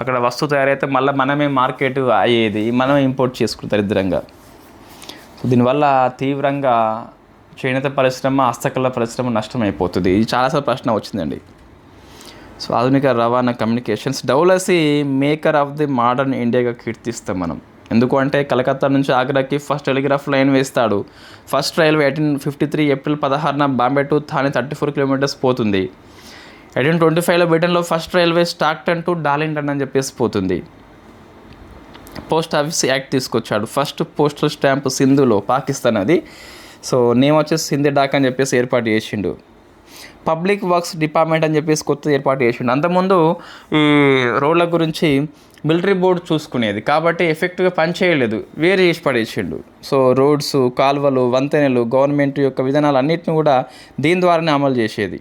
అక్కడ వస్తువు తయారైతే మళ్ళీ మనమే మార్కెట్ అయ్యేది, మనమే ఇంపోర్ట్ చేసుకుంటాం దరిద్రంగా. సో దీనివల్ల తీవ్రంగా చేనేత పరిశ్రమ, హస్తకళ పరిశ్రమ నష్టమైపోతుంది. ఇది చాలాసార్లు ప్రశ్న వచ్చిందండి. సో ఆధునిక రవాణా communications. Dalhousie maker of the modern ఇండియాగా కీర్తిస్తాం మనం. ఎందుకు అంటే కలకత్తా నుంచి ఆగ్రాకి ఫస్ట్ టెలిగ్రాఫ్ లైన్ వేస్తాడు. ఫస్ట్ రైల్వే 1853 ఏప్రిల్ 16న బాంబే టు థానే 34 కిలోమీటర్స్ పోతుంది. 1825లో బ్రిటన్లో first railway Stockton to Darlington అని చెప్పేసి పోతుంది. పోస్ట్ ఆఫీస్ యాక్ట్ తీసుకొచ్చాడు. ఫస్ట్ పోస్టల్ స్టాంప్ సింధులో, పాకిస్తాన్ అది. సో నేమ్ వచ్చేసి సింధి డాక్ అని చెప్పేసి ఏర్పాటు చేసిండు. పబ్లిక్ వర్క్స్ డిపార్ట్మెంట్ అని చెప్పేసి కొత్త ఏర్పాటు చేసిండు. అంతకుముందు ఈ రోడ్ల గురించి మిలిటరీ బోర్డు చూసుకునేది కాబట్టి ఎఫెక్ట్గా పనిచేయలేదు, వేరే చేసి పడేసిండు. సో రోడ్స్, కాలువలు, వంతెనలు, గవర్నమెంట్ యొక్క విధానాలు అన్నింటిని కూడా దీని ద్వారానే అమలు చేసేది.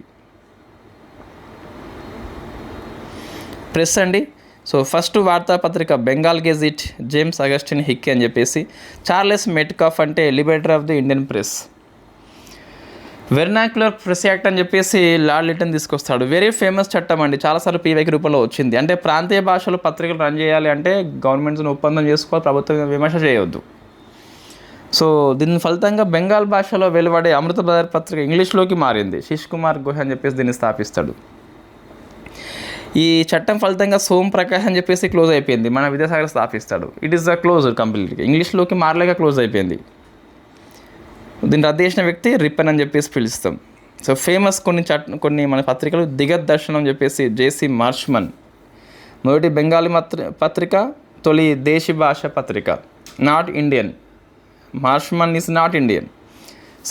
ప్రెస్ అండి. సో ఫస్ట్ వార్తాపత్రిక Bengal gazette, James Augustine Hicky అని చెప్పేసి. చార్లెస్ మెట్కాఫ్ అంటే liberator of the Indian press. Vernacular press act అని చెప్పేసి లార్డ్ లిటన్ తీసుకొస్తాడు. వెరీ ఫేమస్ చట్టం అండి, చాలాసార్లు పీవైకి రూపంలో వచ్చింది. అంటే ప్రాంతీయ భాషలో పత్రికలు రన్ చేయాలి అంటే గవర్నమెంట్స్ని ఒప్పందం చేసుకోవాలి, ప్రభుత్వం విమర్శ చేయవద్దు. సో దీని ఫలితంగా బెంగాల్ భాషలో వెలువడే అమృత బజార్ పత్రిక ఇంగ్లీష్లోకి మారింది. శిష్ కుమార్ గుహ అని చెప్పేసి దీన్ని స్థాపిస్తాడు. ఈ చట్టం ఫలితంగా సోమ్ ప్రకాష్ అని చెప్పేసి క్లోజ్ అయిపోయింది. మన విద్యాసాగర్ స్థాపిస్తాడు. ఇట్ ఈస్ ద క్లోజ్ కంప్లీట్గా, ఇంగ్లీష్లోకి మారలేక క్లోజ్ అయిపోయింది. దీన్ని రద్దు చేసిన వ్యక్తి రిప్పన్ అని చెప్పేసి పిలుస్తాం. సో ఫేమస్ కొన్ని మన పత్రికలు. దిగత్ దర్శనం అని చెప్పేసి జేసీ మార్ష్మన్. మొదటి బెంగాలీ పత్రిక, తొలి దేశీ భాష పత్రిక. Not Indian, Marshman is not Indian.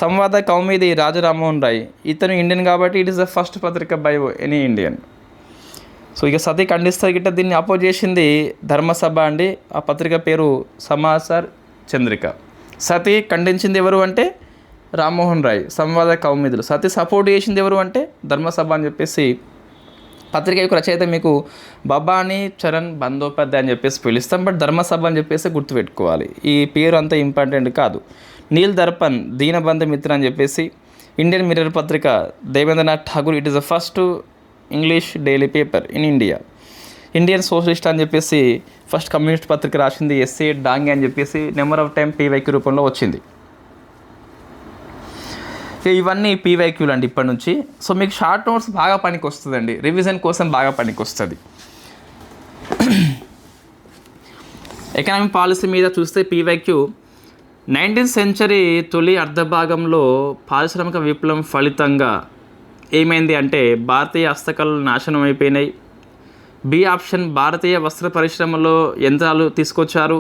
Samvada Kaumudi Raja Rammohan Roy, ఇతను ఇండియన్ కాబట్టి ఇట్ ఈస్ ద ఫస్ట్ పత్రిక బై ఎనీ ఇండియన్. సో ఇక సతీ ఖండిస్తారు గిట్ట దీన్ని అపోజ్ చేసింది ధర్మసభ అండి. ఆ పత్రిక పేరు సమాచార్ చంద్రిక. సతీ ఖండించింది ఎవరు అంటే రామ్మోహన్ రాయ్, సంవాద కౌముదులు. సతీ సపోర్ట్ చేసింది ఎవరు అంటే ధర్మసభ అని చెప్పేసి పత్రిక యొక్క రచయిత మీకు భబానీ చరణ్ బందోపాధ్యాయ అని చెప్పేసి పిలుస్తాం, బట్ ధర్మసభ అని చెప్పేసి గుర్తుపెట్టుకోవాలి. ఈ పేరు అంత ఇంపార్టెంట్ కాదు. నీల్ దర్పణ్ దీనబంధు మిత్ర అని చెప్పేసి, ఇండియన్ మిర్రర్ పత్రిక Devendranath Tagore, it is the first English daily paper in India. Indian socialist అని చెప్పేసి ఫస్ట్ కమ్యూనిస్ట్ పత్రిక రాసింది ఎస్ఏ డాంగే అని చెప్పేసి నెంబర్ ఆఫ్ టైం పీవైక్యూ రూపంలో వచ్చింది. ఇవన్నీ పీవైక్యూలు అండి ఇప్పటి నుంచి. సో మీకు షార్ట్ నోట్స్ బాగా పనికి వస్తుందండి, రివిజన్ కోసం బాగా పనికి వస్తుంది. ఎకనామిక్ పాలసీ మీద చూస్తే పీవైక్యూ 19th సెంచరీ తొలి అర్ధభాగంలో పారిశ్రామిక విప్లవం ఫలితంగా ఏమైంది అంటే భారతీయ హస్తకళలు నాశనం అయిపోయినాయి. బి ఆప్షన్ భారతీయ వస్త్ర పరిశ్రమలో యంత్రాలు తీసుకొచ్చారు.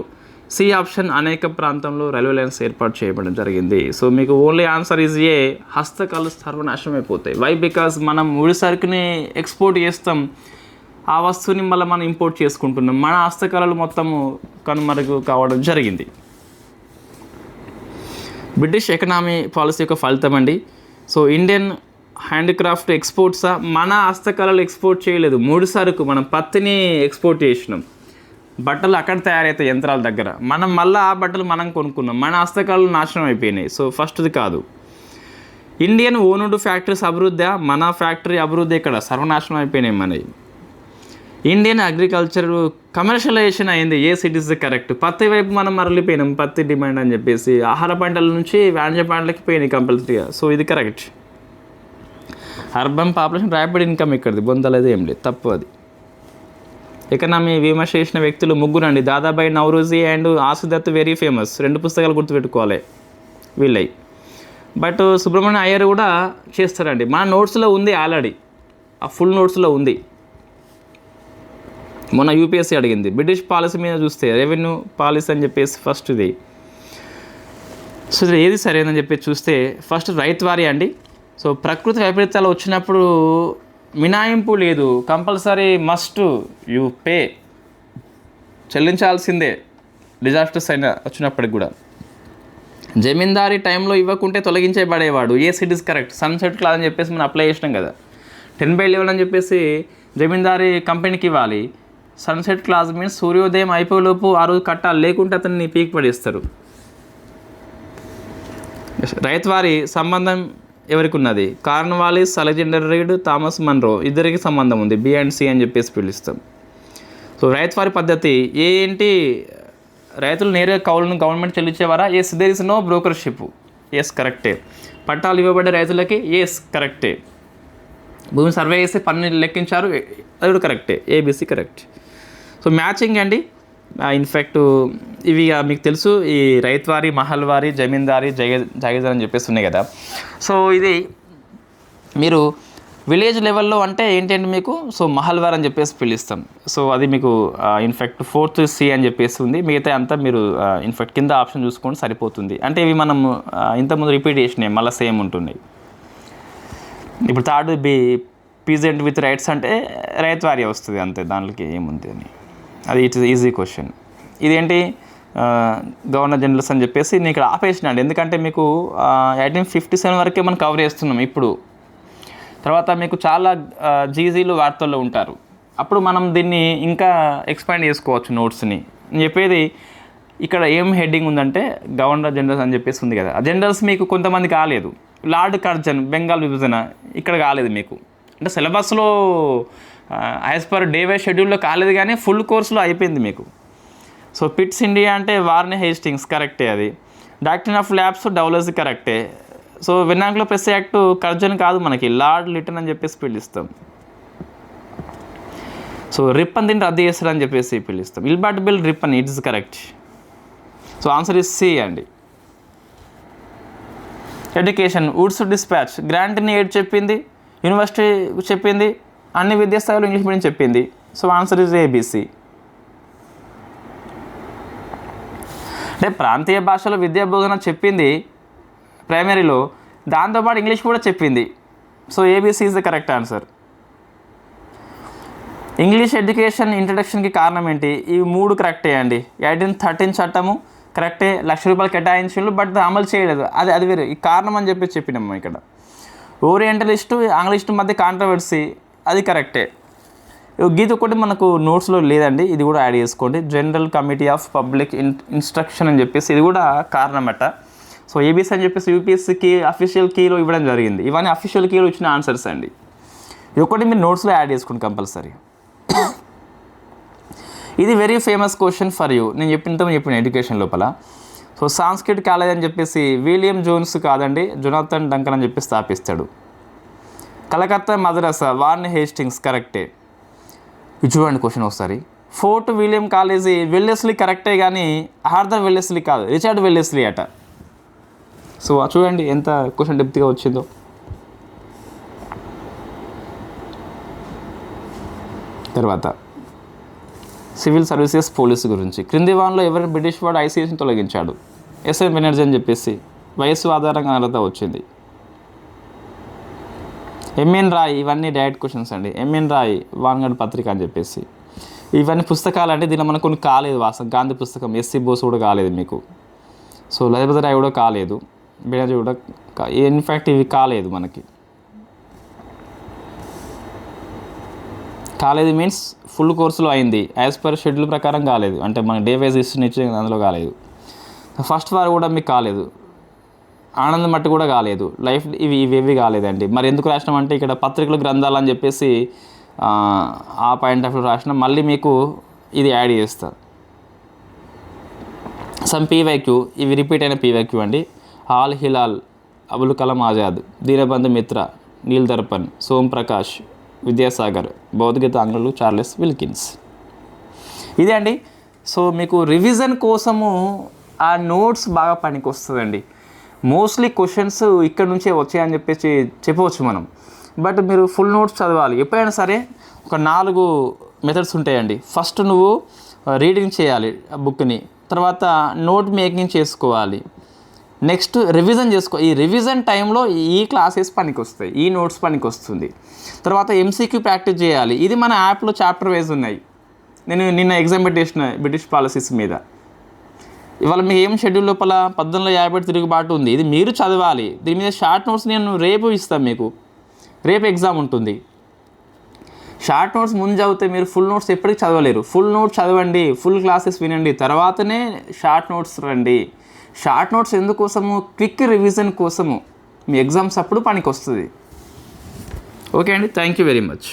సి ఆప్షన్ అనేక ప్రాంతంలో రైల్వే లైన్స్ ఏర్పాటు చేయబడడం జరిగింది. సో మీకు ఓన్లీ ఆన్సర్ ఈజ్ ఏ, హస్తకళలు సర్వనాశనం అయిపోతాయి. వై? బికాజ్ మనం ముడి సరుకుని ఎక్స్పోర్ట్ చేస్తాం, ఆ వస్తువుని మళ్ళీ మనం ఇంపోర్ట్ చేసుకుంటున్నాం, మన హస్తకళలు మొత్తము కనుమరుగు కావడం జరిగింది. బ్రిటిష్ ఎకనామీ పాలసీ యొక్క ఫలితం అండి. సో ఇండియన్ హ్యాండిక్రాఫ్ట్ ఎక్స్పోర్ట్సా, మన హస్తకళలు ఎక్స్పోర్ట్ చేయలేదు, ముడి సరుకు మనం పత్తిని ఎక్స్పోర్ట్ చేసినాం, బట్టలు అక్కడ తయారవుతాయి యంత్రాల దగ్గర, మనం మళ్ళీ ఆ బట్టలు మనం కొనుక్కున్నాం, మన హస్తకళలు నాశనం అయిపోయినాయి. సో ఫస్ట్ది కాదు. ఇండియన్ ఓనుడ్ ఫ్యాక్టరీస్ అభివృద్ధి, మన ఫ్యాక్టరీ అభివృద్ధి ఇక్కడ సర్వనాశనం అయిపోయినాయి మనవి. ఇండియన్ అగ్రికల్చర్ కమర్షియలైజేషన్ అయింది, ఏ సిటీస్ కరెక్ట్. పత్తి వైపు మనం మరలిపోయినాం, పత్తి డిమాండ్ అని చెప్పేసి ఆహార పంటల నుంచి వాణిజ్య పంటలకి పోయినాయి కంపల్సరీగా. సో ఇది correct. Urban population rapid income ఇక్కడిది, బొందలేదు ఏం లేదు, తప్పు అది. ఎకనామీ విమర్శ చేసిన వ్యక్తులు ముగ్గురండి, దాదాబాయి నౌరోజీ అండ్ ఆసుదత్ వెరీ ఫేమస్, 2 పుస్తకాలు గుర్తుపెట్టుకోవాలి వీళ్ళై. బట్ సుబ్రహ్మణ్య అయ్యర్ కూడా చేస్తారండి, మన నోట్స్లో ఉంది ఆల్రెడీ, ఆ ఫుల్ నోట్స్లో ఉంది. మొన్న యూపీఎస్సీ అడిగింది బ్రిటిష్ పాలసీ మీద చూస్తే, రెవెన్యూ పాలసీ అని చెప్పేసి ఫస్ట్ ఇది. సో ఇది ఏది సరైనదని చెప్పేసి చూస్తే ఫస్ట్ రైతువారీ అండి. సో ప్రకృతి వైపరీత్యాలు వచ్చినప్పుడు మినాయింపు లేదు, కంపల్సరీ మస్ట్ యూ పే, చెల్లించాల్సిందే డిజాస్టర్స్ అయినా వచ్చినప్పటికి కూడా. జమీందారీ టైంలో ఇవ్వకుంటే తొలగించబడేవాడు, ఏ సిటీస్ కరెక్ట్. సన్సెట్ క్లాజ్ అని చెప్పేసి మనం అప్లై చేసినాం కదా, 10/11 అని చెప్పేసి జమీందారీ కంపెనీకి ఇవ్వాలి. సన్సెట్ క్లాజ్ మీన్స్ సూర్యోదయం అయిపోయేలోపు ఆ రోజు కట్టాలి, లేకుంటే అతన్ని పీక్ పడేస్తారు. రైతువారి సంబంధం ఎవరికి ఉన్నది? Cornwallis, Alexander Read, Thomas Munro, ఇద్దరికి సంబంధం ఉంది, బి అండ్ సి అని చెప్పేసి పిలుస్తాం. సో రైతువారి పద్ధతి ఏంటి? రైతులు నేరుగా కౌలును గవర్నమెంట్ చెల్లించేవారా? Yes, there is no brokership, yes కరెక్టే. పట్టాలు ఇవ్వబడ్డ రైతులకి, ఎస్ కరెక్టే. భూమి సర్వే చేసి పన్ను లెక్కించారు, అది కూడా కరెక్టే, ఏబిసి కరెక్ట్. సో మ్యాచింగ్ అండి. ఇన్ఫ్యాక్ట్ ఇవి మీకు తెలుసు, ఈ రైతువారి, మహల్వారి, జమీందారీ, జాగీర్దార్ అని చెప్పేసి ఉన్నాయి కదా. సో ఇది మీరు విలేజ్ లెవెల్లో అంటే ఏంటంటే మీకు, సో మహల్వార్ అని చెప్పేసి పిలుస్తాం. సో అది మీకు ఇన్ఫ్యాక్ట్ 4th సి అని చెప్పేసి ఉంది, మిగతా అంతా మీరు ఇన్ఫ్యాక్ట్ కింద ఆప్షన్ చూసుకొని సరిపోతుంది. అంటే ఇవి మనం ఇంతకుముందు రిపీట్ చేసినాయి, మళ్ళీ సేమ్ ఉంటున్నాయి. ఇప్పుడు 3rd B peasant with rights అంటే రైతువారీ వస్తుంది అంతే, దానికి ఏముంది అని. అది ఇట్ ఇస్ ఈజీ క్వశ్చన్. ఇదేంటి గవర్నర్ జనరల్స్ అని చెప్పేసి నేను ఇక్కడ ఆపేసినాడు, ఎందుకంటే మీకు 1857 వరకే మనం కవర్ చేస్తున్నాం. ఇప్పుడు తర్వాత మీకు చాలా జీజీలు వార్తల్లో ఉంటారు, అప్పుడు మనం దీన్ని ఇంకా ఎక్స్పాండ్ చేసుకోవచ్చు నోట్స్ని. నేను చెప్పేది ఇక్కడ ఏం హెడ్డింగ్ ఉందంటే గవర్నర్ జనరల్స్ అని చెప్పేసి ఉంది కదా, ఆ జనరల్స్ మీకు కొంతమంది కాలేదు. లార్డ్ కర్జన్, బెంగాల్ విభజన ఇక్కడ కాలేదు మీకు, అంటే సిలబస్లో యాజ్ పర్ డే వైజ్ షెడ్యూల్లో కాలేదు, కానీ ఫుల్ కోర్సులో అయిపోయింది మీకు. సో పిట్స్ ఇండియా అంటే వార్నే హేస్టింగ్స్ కరెక్టే, అది డాక్ట్రిన్ ఆఫ్ ల్యాబ్స్ డౌలర్స్ కరెక్టే. So vernacular press act Curzon కాదు మనకి, లార్డ్ లిటన్ అని చెప్పేసి పిలుస్తాం. సో రిప్పన్ దీన్ని రద్దు చేస్తారని చెప్పేసి పిలుస్తాం. Ilbert bill Ripon, it is correct. So answer is C అండి. ఎడ్యుకేషన్, వుడ్స్ డిస్పాచ్ గ్రాంట్ని ఏడు చెప్పింది, యూనివర్సిటీ చెప్పింది, అన్ని విద్యాస్థాయిలో ఇంగ్లీష్ మీడియం చెప్పింది. So answer is A B C. అంటే ప్రాంతీయ భాషలో విద్యా బోధన చెప్పింది ప్రైమరీలో, దాంతోపాటు ఇంగ్లీష్ కూడా చెప్పింది. So A B C is the correct answer. English education ఇంట్రడక్షన్కి కారణం ఏంటి? ఇవి 3 కరెక్టే అండి. 1813 చట్టము కరెక్టే, ₹1,00,000 కేటాయించారు, బట్ అమలు చేయలేదు, అది వేరే. ఈ కారణం అని చెప్పినాము ఇక్కడ. ఓరియంటలిస్టు, ఆంగ్లిస్టు మధ్య కాంట్రవర్సీ, అది కరెక్టే. గీత ఒకటి మనకు నోట్స్లో లేదండి, ఇది కూడా యాడ్ చేసుకోండి. General committee of public instruction అని చెప్పేసి ఇది కూడా కారణమట. సో ఏబీసీ అని చెప్పేసి యూపీఎస్సీకి అఫీషియల్ కీలో ఇవ్వడం జరిగింది. ఇవన్నీ అఫీషియల్ కీలో ఇచ్చిన ఆన్సర్స్ అండి. ఇది ఒకటి మీరు నోట్స్లో యాడ్ చేసుకోండి కంపల్సరీ. ఇది very famous question for you, నేను చెప్పిన ఎడ్యుకేషన్ లోపల. సో సాంస్క్రిట్ కాలేజ్ అని చెప్పేసి విలియం జోన్స్ కాదండి, జొనాథన్ డంకన్ అని చెప్పి స్థాపిస్తాడు. కలకత్తా మద్రాసా వార్న్ హేస్టింగ్స్ కరెక్టే. ఇది చూడండి క్వశ్చన్ ఒకసారి. ఫోర్ట్ విలియం కాలేజీ వెల్లెస్లీ కరెక్టే కానీ ఆర్థర్ వెల్లెస్లీ కాదు, రిచర్డ్ వెల్లెస్లీ అట. సో చూడండి ఎంత క్వశ్చన్ డెప్త్గా వచ్చిందో. తర్వాత సివిల్ సర్వీసెస్ పోలీసు గురించి. క్రింది వాన్లో ఎవరిని బ్రిటిష్ వాడు ఐసీఎస్ని తొలగించాడు? ఎస్ఎం బెనర్జీ అని చెప్పేసి వయస్సు ఆధారంగా అర్హత వచ్చింది. ఎంఎన్ రాయ్, ఇవన్నీ డైరెక్ట్ క్వశ్చన్స్ అండి. ఎంఎన్ రాయ్ వాన్గడ్ పత్రిక అని చెప్పేసి ఇవన్నీ పుస్తకాలు అంటే దీనిలో మనకు కొన్ని కాలేదు. గాంధీ పుస్తకం, ఎస్సీ బోస్ కూడా కాలేదు మీకు. సో లజపతి రాయ్ కూడా కాలేదు, బెనర్జీ కూడా ఇన్ఫ్యాక్ట్ ఇవి కాలేదు మనకి. కాలేదు మీన్స్ ఫుల్ కోర్సులో అయింది, యాజ్ పర్ షెడ్యూల్ ప్రకారం కాలేదు, అంటే మన డే వైజ్ ఇచ్చి అందులో కాలేదు. ఫస్ట్ వార్ కూడా మీకు కాలేదు, ఆనంద్ మట్టి కూడా కాలేదు, లైఫ్ ఇవేవి కాలేదండి. మరి ఎందుకు రాసినామంటే ఇక్కడ పత్రికలు గ్రంథాలు అని చెప్పేసి ఆ పాయింట్ ఆఫ్ వ్యూ రాసిన, మళ్ళీ మీకు ఇది యాడ్ చేస్తా. సమ్ పీవైక్యూ, ఇవి రిపీట్ అయిన పీవైక్యూ అండి. ఆల్ హిలాల్, అబుల్ కలాం ఆజాద్, దీనబంధు మిత్ర, నీల్ దర్పణ్, సోమ్ ప్రకాష్, విద్యాసాగర్, భౌతికత ఆంగ్లులు చార్లెస్ విల్కిన్స్. ఇదే అండి. సో మీకు రివిజన్ కోసము ఆ నోట్స్ బాగా పనికి వస్తుందండి. మోస్ట్లీ క్వశ్చన్స్ ఇక్కడ నుంచే వచ్చాయని చెప్పేసి చెప్పవచ్చు మనం. బట్ మీరు ఫుల్ నోట్స్ చదవాలి. ఎప్పుడైనా సరే ఒక 4 మెథడ్స్ ఉంటాయండి. ఫస్ట్ నువ్వు రీడింగ్ చేయాలి బుక్ని, తర్వాత నోట్ మేకింగ్ చేసుకోవాలి, నెక్స్ట్ రివిజన్ చేసుకో. ఈ రివిజన్ టైంలో ఈ క్లాసెస్ పనికి వస్తాయి, ఈ నోట్స్ పనికి వస్తుంది. తర్వాత ఎంసీక్యూ ప్రాక్టీస్ చేయాలి. ఇది మన యాప్లో చాప్టర్ వైజ్ ఉన్నాయి. నేను నిన్న ఎగ్జామ్ పెట్టేసిన బ్రిటిష్ పాలసీస్ మీద. ఇవాళ మీకు ఏం షెడ్యూల్ లోపల 1850 తిరుగుబాటు ఉంది, ఇది మీరు చదవాలి. దీని మీద షార్ట్ నోట్స్ నేను రేపు ఇస్తాను మీకు. రేపు ఎగ్జామ్ ఉంటుంది. షార్ట్ నోట్స్ ముందు చదివితే మీరు ఫుల్ నోట్స్ ఎప్పటికీ చదవలేరు. ఫుల్ నోట్స్ చదవండి, ఫుల్ క్లాసెస్ వినండి, తర్వాతనే షార్ట్ నోట్స్ రండి. షార్ట్ నోట్స్ ఎందుకోసము? క్విక్ రివిజన్ కోసము. మీ ఎగ్జామ్స్ అప్పుడు పనికి వస్తుంది. ఓకే అండి, థ్యాంక్ యూ వెరీ మచ్.